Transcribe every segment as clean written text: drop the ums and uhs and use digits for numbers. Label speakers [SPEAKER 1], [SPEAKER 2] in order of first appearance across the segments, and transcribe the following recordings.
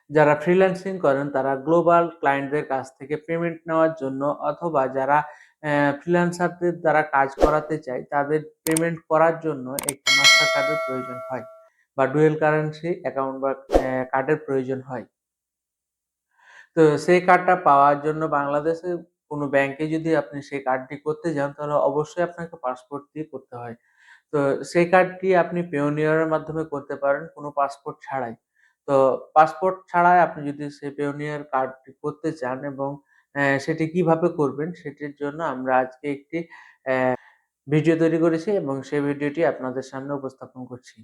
[SPEAKER 1] যারা ফ্রিল্যান্সিং করেন তারা গ্লোবাল ক্লায়েন্টদের কাছ থেকে পেমেন্ট নেওয়ার জন্য অথবা যারা ফ্রিল্যান্সারদের দ্বারা কাজ করাতে চায় তাদের পেমেন্ট করার জন্য একটি মাস্টার কার্ডের প্রয়োজন হয় বা ডুয়েল কারেন্সি অ্যাকাউন্ট বা কার্ডের প্রয়োজন হয়। তো সেই কার্ডটা পাওয়ার জন্য বাংলাদেশে কোনো ব্যাংকে যদি আপনি সেই কার্ডটি করতে যান তাহলে অবশ্যই আপনাকে পাসপোর্ট দিয়ে করতে হয়। তো সেই কার্ডটি আপনি পেওনিয়ারের মাধ্যমে করতে পারেন কোনো পাসপোর্ট ছাড়াই। তো পাসপোর্ট ছাড়াই আপনি যদি সেই পেওনিয়ার কার্ডটি করতে চান এবং সেটি কিভাবে করবেন সেটির জন্য আমরা আজকে একটি ভিডিও তৈরি করেছি এবং সেই ভিডিওটি আপনাদের সামনে উপস্থাপন করছি।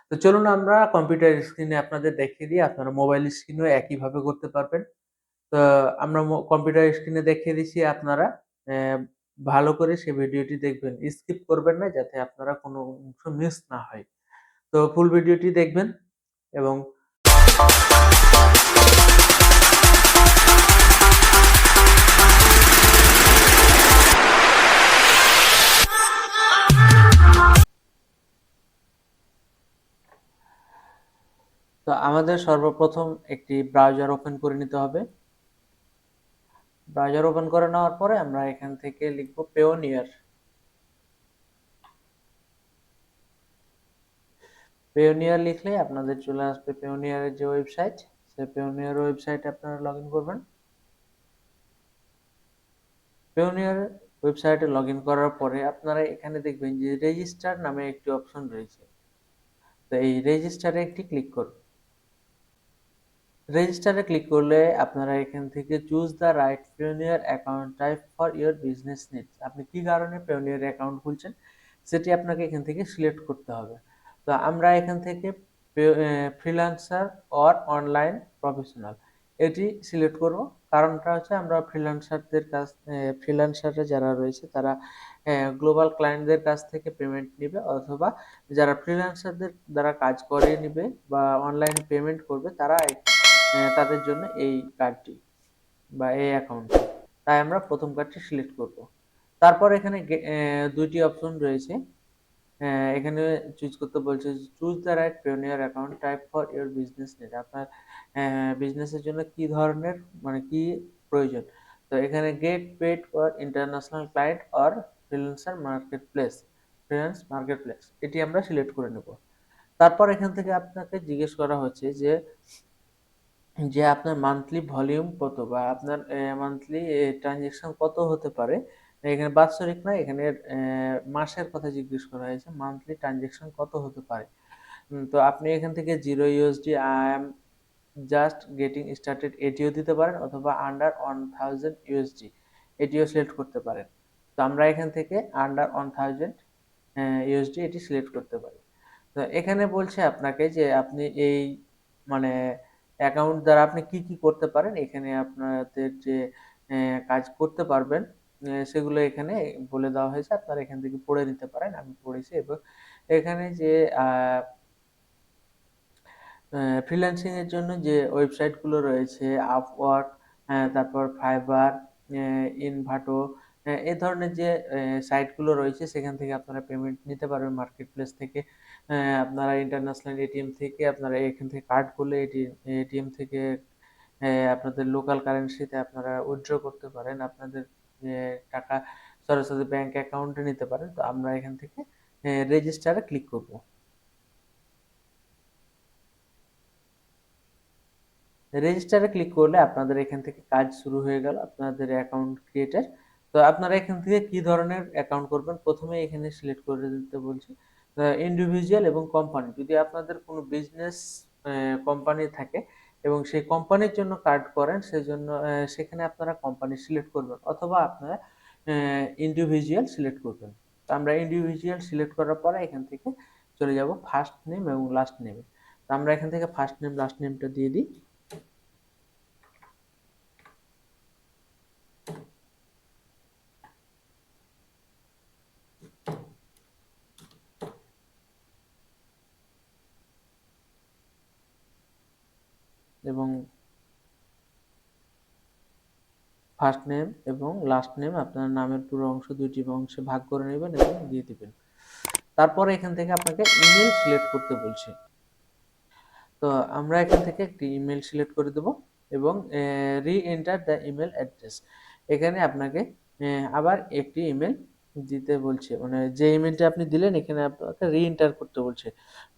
[SPEAKER 1] তো চলুন আমরা কম্পিউটার স্ক্রিনে আপনাদের দেখিয়ে দিই, আপনারা মোবাইল স্ক্রিনেও একইভাবে করতে পারবেন। তো আমরা কম্পিউটার স্ক্রিনে দেখিয়ে দিচ্ছি, আপনারা ভালো করে সেই ভিডিওটি দেখবেন। স্কিপ করবেন না যাতে আপনারা কোনো অংশ মিস না হয়। তো ফুল ভিডিওটি দেখবেন এবং তো আমাদের সর্বপ্রথম একটি ব্রাউজার ওপেন করে নিতে হবে। ব্রাউজার ওপেন করে নেওয়ার পরে আমরা এখান থেকে লিখব পেওনিয়ার। পেওনিয়ার লিখলে আপনাদের চলে আসবে পেওনিয়ারের যে ওয়েবসাইট, সেই পেওনিয়ার ওয়েবসাইটে আপনারা লগইন করবেন। পেওনিয়ার ওয়েবসাইটে লগইন করার পরে আপনারা এখানে দেখবেন যে রেজিস্টার নামে একটি অপশন রয়েছে। তো এই রেজিস্টারে একটি ক্লিক করুন। রেজিস্টারে ক্লিক করলে আপনারা এখান থেকে choose the right Payoneer account type for your business needs. আপনি কি কারণে পেওনিয়ার অ্যাকাউন্ট খুলছেন সেটি আপনাকে এখান থেকে সিলেক্ট করতে হবে। তো আমরা এখান থেকে ফ্রিল্যান্সার অর অনলাইন প্রফেশনাল এটি সিলেক্ট করব। কারণটা হচ্ছে আমরা ফ্রিল্যান্সাররা যারা রয়েছে তারা গ্লোবাল ক্লায়েন্টদের কাছ থেকে পেমেন্ট নিবে অথবা যারা ফ্রিল্যান্সারদের দ্বারা কাজ করিয়ে নিবে বা অনলাইন পেমেন্ট করবে তারা তাদের জন্য এই কার্ডটি বা এই অ্যাকাউন্টটি। তাই আমরা প্রথম কার্ডটি সিলেক্ট করব। তারপর এখানে দুইটি অপশন রয়েছে। এখানে চুজ করতে বলছে choose the right Payoneer account type for your business need. আপনার বিজনেসের জন্য কি ধরনের মানে কি প্রয়োজন। তো এখানে get paid for international client or freelancer marketplace, freelance marketplace এটি আমরা সিলেক্ট করে নেব। তারপর এখান থেকে আপনাকে জিজ্ঞেস করা হচ্ছে যে আপনার মান্থলি ভলিউম কত বা আপনার মান্থলি ট্রানজেকশন কত হতে পারে। এখানে বাৎসরিক না, এখানে মাসের কথা জিজ্ঞেস করা হয়েছে, মান্থলি ট্রানজেকশন কত হতে পারে। তো আপনি এখান থেকে 0 USD I am just getting started এটিও দিতে পারেন অথবা আন্ডার 1000 USD এটিও সিলেক্ট করতে পারেন। তো আমরা এখান থেকে আন্ডার 1000 USD এটি সিলেক্ট করতে পারি। তো এখানে বলছে আপনাকে যে আপনি এই মানে অ্যাকাউন্ট দ্বারা আপনি কি কি করতে পারেন। এখানে আপনাদের যে কাজ করতে পারবেন সেগুলো এখানে বলে দেওয়া হয়েছে, আপনারা এখান থেকে পড়ে নিতে পারেন। আমি পড়েছি এবং এখানে যে ফ্রিল্যান্সিং এর জন্য যে ওয়েবসাইট গুলো রয়েছে আপওয়ার্ক, তারপর ফাইবার, ইনভাটো, এই ধরনের যে সাইট গুলো রয়েছে সেখান থেকে আপনারা পেমেন্ট নিতে পারবেন মার্কেট প্লেস থেকে। আপনারা ইন্টারন্যাশনাল এটিএম থেকে আপনারা এখান থেকে কার্ড করলে এটিএম থেকে আপনাদের লোকাল কারেন্সিতে আপনারা উইথড্র করতে পারেন, আপনাদের টাকা সরাসরি ব্যাংক অ্যাকাউন্টে নিতে পারেন। তো আমরা এখান থেকে রেজিস্টারে ক্লিক করব। রেজিস্টারে ক্লিক করলে আপনাদের এখান থেকে কাজ শুরু হয়ে গেল আপনাদের অ্যাকাউন্ট ক্রিয়েটের। তো আপনারা এখান থেকে কি ধরনের অ্যাকাউন্ট করবেন প্রথমে এখানে সিলেক্ট করে দিতে বলছি ইন্ডিভিজুয়াল এবং কোম্পানি। যদি আপনাদের কোনো বিজনেস কোম্পানি থাকে এবং সেই কোম্পানির জন্য কার্ড করেন সেজন্য সেখানে আপনারা কোম্পানি সিলেক্ট করবেন অথবা আপনারা ইন্ডিভিজুয়াল সিলেক্ট করবেন। তো আমরা ইন্ডিভিজুয়াল সিলেক্ট করার পরে এখান থেকে চলে যাব ফার্স্ট নেম এবং লাস্ট নেমে। তো আমরা এখান থেকে ফার্স্ট নেম লাস্ট নেমটা দিয়ে দিই। এবং ফার্স্ট নেম এবং লাস্ট নেম আপনার নামের পুরো অংশ দুইটি অংশে ভাগ করে নেবেন এবং দিয়ে দিবেন। তারপরে এখান থেকে আপনাকে ইমেল সিলেক্ট করতে বলছে। তো আমরা এখান থেকে একটি ইমেল সিলেক্ট করে দেব এবং রি এন্টার দ্য ইমেল অ্যাড্রেস, এখানে আপনাকে আবার একটি ইমেল দিতে বলছে, মানে যে ইমেলটা আপনি দিলেন এখানে আপনাকে রি এন্টার করতে বলছে,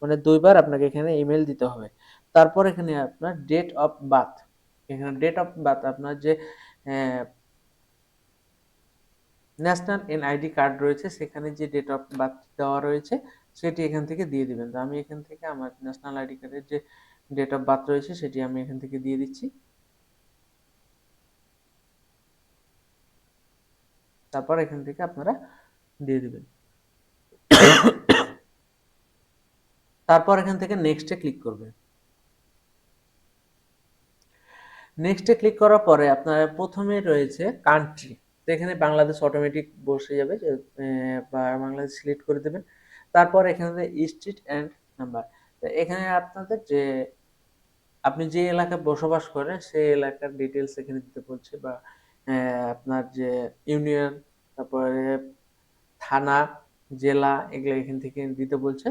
[SPEAKER 1] মানে দুইবার আপনাকে এখানে ইমেল দিতে হবে। তারপর এখানে আপনার ডেট অফ বার্থ, এখানে ডেট অফ বার্থ আপনার যে ন্যাশনাল এনআইডি কার্ড রয়েছে সেখানে যে ডেট অফ বার্থ দেওয়া রয়েছে সেটি এখান থেকে দিয়ে দিবেন। তো আমি এখান থেকে আমার ন্যাশনাল আইডি কার্ডের যে ডেট অফ বার্থ রয়েছে সেটি আমি এখান থেকে দিয়ে দিচ্ছি। তারপর এখান থেকে আপনারা দিয়ে দিবেন। তারপর এখান থেকে নেক্সটে ক্লিক করবেন। নেক্সটে ক্লিক করার পরে আপনার প্রথমে রয়েছে কান্ট্রি, তো এখানে বাংলাদেশ অটোমেটিক বসে যাবে, যে বাংলাদেশ সিলেক্ট করে দেবেন। তারপর এখানে স্ট্রিট অ্যান্ড নাম্বার, তো এখানে আপনাদের যে আপনি যে এলাকায় বসবাস করেন সেই এলাকার ডিটেলস এখানে দিতে বলছে, বা আপনার যে ইউনিয়ন, তারপরে থানা, জেলা, এগুলো এখান থেকে দিতে বলছে।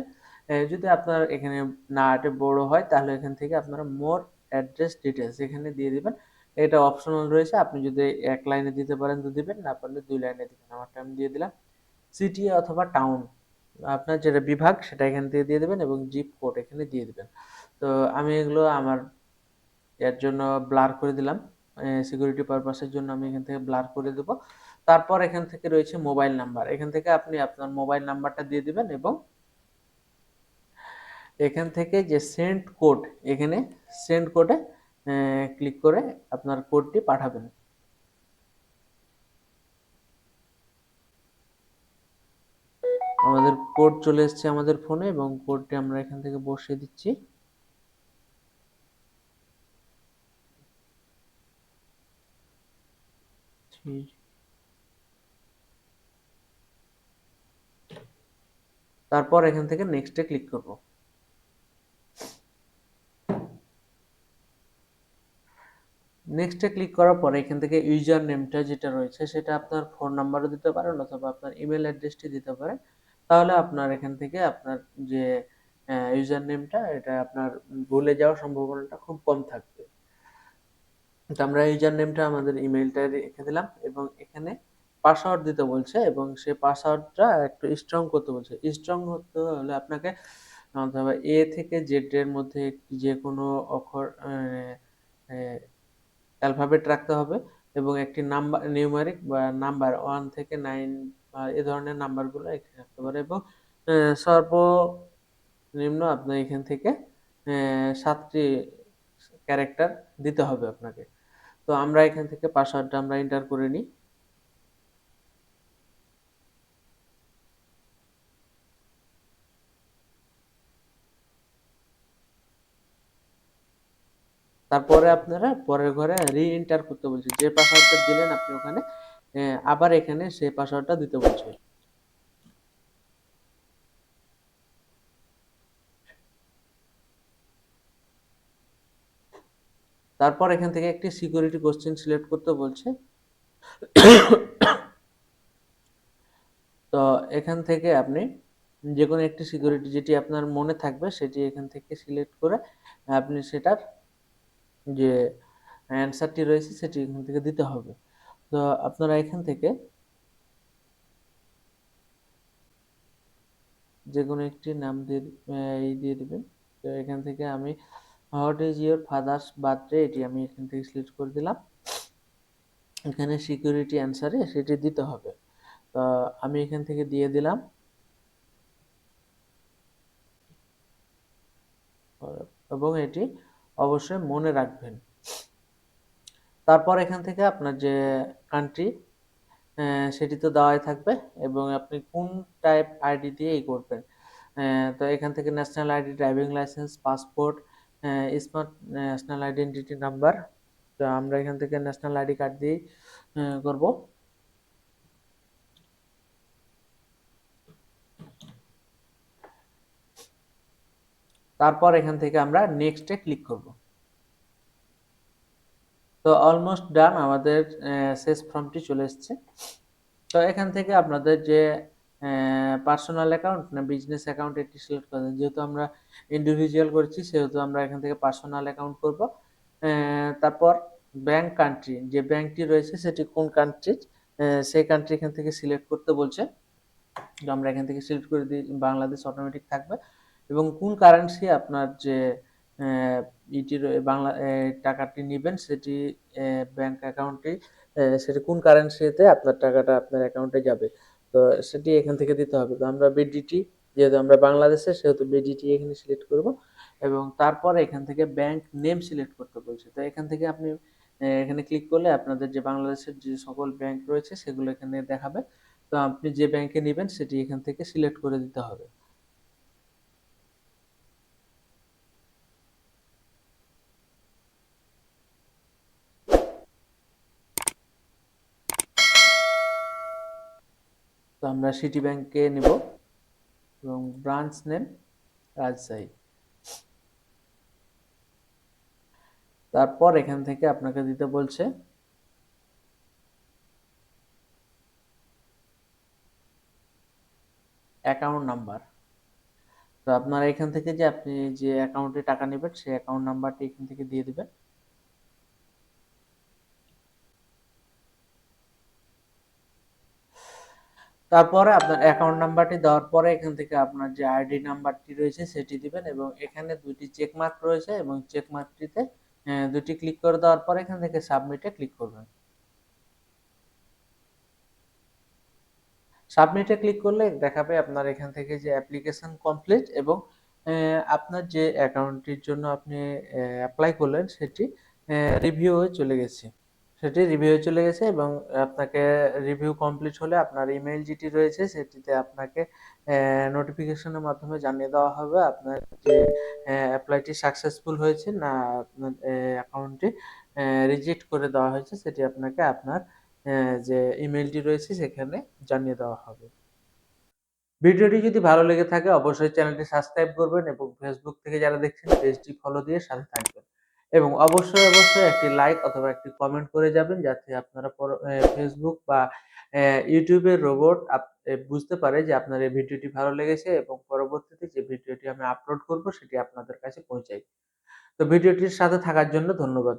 [SPEAKER 1] যদি আপনার এখানে না বড় হয় তাহলে এখান থেকে আপনারা মোর অ্যাড্রেস ডিটেলস এখানে দিয়ে দিবেন। এটা অপশনাল রয়েছে, আপনি যদি এক লাইনে দিতে পারেন তো দিবেন, না পারলে 2 লাইনে দিবেন। আমারটা আমি দিয়ে দিলাম। সিটি অথবা টাউন, আপনার যেটা বিভাগ সেটা এখান থেকে দিয়ে দিবেন এবং জিপ কোড এখানে দিয়ে দিবেন। তো আমি এগুলো আমার এর জন্য ব্লার করে দিলাম, সিকিউরিটি পারপাসের জন্য আমি এখান থেকে ব্লার করে দেব। তারপর এখান থেকে রয়েছে মোবাইল নাম্বার, এখান থেকে আপনি আপনার মোবাইল নাম্বারটা দিয়ে দিবেন এবং এখান থেকে যে সেন্ড কোড, এখানে সেন্ড কোডে ক্লিক করে আপনার কোডটি পাঠাবেন। আমাদের কোড চলে এসেছে আমাদের ফোনে এবং কোডটি আমরা এখান থেকে বসিয়ে দিচ্ছি। তারপর এখান থেকে নেক্সটে ক্লিক করব। নেক্সটে ক্লিক করার পরে এখান থেকে ইউজার নেমটা যেটা রয়েছে সেটা আপনার ফোন নাম্বারও দিতে পারেন অথবা আপনার ইমেল অ্যাড্রেসটি দিতে পারেন। তাহলে আপনার এখান থেকে আপনার যে ইউজার নেমটা এটা আপনার ভুলে যাওয়ার সম্ভাবনাটা খুব কম থাকবে। তো আমরা ইউজার নেমটা আমাদের ইমেলটা রেখে দিলাম এবং এখানে পাসওয়ার্ড দিতে বলছে এবং সেই পাসওয়ার্ডটা একটু স্ট্রং করতে বলছে। স্ট্রং হতে হলে আপনাকে অথবা এ থেকে জেড এর মধ্যে যে কোনো অক্ষর অ্যালফাবেট রাখতে হবে এবং একটি নাম্বার নিউমেরিক বা নাম্বার 1 থেকে 9 এ ধরনের নাম্বারগুলো এখানে রাখতে পারে এবং সর্বনিম্ন আপনার এখান থেকে 7টি ক্যারেক্টার দিতে হবে আপনাকে। তো আমরা এখান থেকে পাসওয়ার্ডটা আমরা এন্টার করে নিই। তারপরে আপনারা পরের ঘরে রি এন্টার করতে বলছে, যে পাসওয়ার্ডটা দিলেন আপনি ওখানে আবার এখানে সেই পাসওয়ার্ডটা দিতে বলছে। তারপর এখান থেকে একটি সিকিউরিটি কোশ্চেন সিলেক্ট করতে বলছে। তো এখান থেকে আপনি যে কোনো একটি সিকিউরিটি যেটি আপনার মনে থাকবে সেটি এখান থেকে সিলেক্ট করে আপনি সেটার যে অ্যান্সারটি রয়েছে সেটি এখান থেকে দিতে হবে। তো আপনারা এখান থেকে যে কোনো একটি নাম দিয়ে দিবেন। তো এখান থেকে আমি what is your father's birthday এটি আমি এখান থেকে সিলেক্ট করে দিলাম। এখানে সিকিউরিটি অ্যান্সারে সেটি দিতে হবে। তো আমি এখান থেকে দিয়ে দিলাম এবং এটি অবশ্যই মনে রাখবেন। তারপর এখান থেকে আপনার যে কান্ট্রি সেটি তো দেওয়াই থাকবে এবং আপনি কোন টাইপ আইডি দিয়ে এই করবেন। তো এখান থেকে national ID, driving licence, passport, smart national identity number. তো আমরা এখান থেকে ন্যাশনাল আইডি কার্ড দিয়েই করব। তারপর এখান থেকে আমরা নেক্সটে ক্লিক করব। তো অলমোস্ট ডান, আমাদের শেষ ফর্মটি চলে এসেছে। তো এখান থেকে আপনাদের যে পার্সোনাল অ্যাকাউন্ট না বিজনেস অ্যাকাউন্ট এটি সিলেক্ট করে দেন। যেহেতু আমরা ইন্ডিভিজুয়াল করেছি সেহেতু আমরা এখান থেকে পার্সোনাল অ্যাকাউন্ট করব। তারপর ব্যাংক কান্ট্রি, যে ব্যাংকটি রয়েছে সেটি কোন কান্ট্রির, সেই কান্ট্রি এখান থেকে সিলেক্ট করতে বলছে। তো আমরা এখান থেকে সিলেক্ট করে দিই, বাংলাদেশ অটোমেটিক থাকবে। এবং কোন কারেন্সি আপনার যে ইটি বাংলা টাকাটি নেবেন সেটি ব্যাংক অ্যাকাউন্টে, সেটি কোন কারেন্সিতে আপনার টাকাটা আপনার অ্যাকাউন্টে যাবে, তো সেটি এখান থেকে দিতে হবে। তো আমরা বিডিটি, যেহেতু আমরা বাংলাদেশে সেহেতু বিডিটি এখানে সিলেক্ট করব। এবং তারপরে এখান থেকে ব্যাংক নেম সিলেক্ট করতে বলছে। তো এখান থেকে আপনি এখানে ক্লিক করলে আপনাদের যে বাংলাদেশের যে সকল ব্যাংক রয়েছে সেগুলো এখানে দেখাবে। তো আপনি যে ব্যাংকে নেবেন সেটি এখান থেকে সিলেক্ট করে দিতে হবে। তো আমরা সিটি ব্যাংকে নিব এবং ব্রাঞ্চ নেম রাজশাহী। তারপর এখান থেকে আপনাকে দিতে বলছে অ্যাকাউন্ট নাম্বার। তো আপনারা এখান থেকে যে আপনি যে অ্যাকাউন্টে টাকা নেবেন সেই অ্যাকাউন্ট নাম্বারটি এখান থেকে দিয়ে দিবেন। তারপরে আপনার অ্যাকাউন্ট নাম্বারটি দেওয়ার পরে এখান থেকে আপনার যে আইডি নাম্বারটি রয়েছে সেটি দিবেন এবং এখানে দুইটি চেক মার্ক রয়েছে এবং চেক মার্কটিতে দুটি ক্লিক করে দেওয়ার পরে এখান থেকে সাবমিটে ক্লিক করবেন। সাবমিটে ক্লিক করলে দেখাবে আপনার এখান থেকে যে অ্যাপ্লিকেশন কমপ্লিট এবং আপনার যে অ্যাকাউন্টটির জন্য আপনি অ্যাপ্লাই করলেন সেটি রিভিউ হয়ে চলে গেছে। সেটি রিভিউ চলে গেছে এবং আপনাকে রিভিউ কমপ্লিট হলে আপনার ইমেইল যেটি রয়েছে সেটিতে আপনাকে নোটিফিকেশনের মাধ্যমে জানিয়ে দেওয়া হবে আপনার যে অ্যাপ্লাইটি সাকসেসফুল হয়েছে না আপনার অ্যাকাউন্টটি রিজেক্ট করে দেওয়া হয়েছে সেটি আপনাকে আপনার যে ইমেইলটি রয়েছে সেখানে জানিয়ে দেওয়া হবে। ভিডিওটি যদি ভালো লেগে থাকে অবশ্যই চ্যানেলটি সাবস্ক্রাইব করবেন এবং ফেসবুক থেকে যারা দেখছেন পেজটি ফলো দিয়ে সাথে থাকবেন। এবং অবশ্যই একটি লাইক অথবা একটি কমেন্ট করে যাবেন যাতে আপনারা ফেসবুক বা ইউটিউবের রোবট বুঝতে পারে যে আপনার এই ভিডিওটি ভালো লেগেছে এবং পরবর্তীতে যে ভিডিওটি আমি আপলোড করব সেটি আপনাদের কাছে পৌঁছায়। তো ভিডিওটির সাথে থাকার জন্য ধন্যবাদ।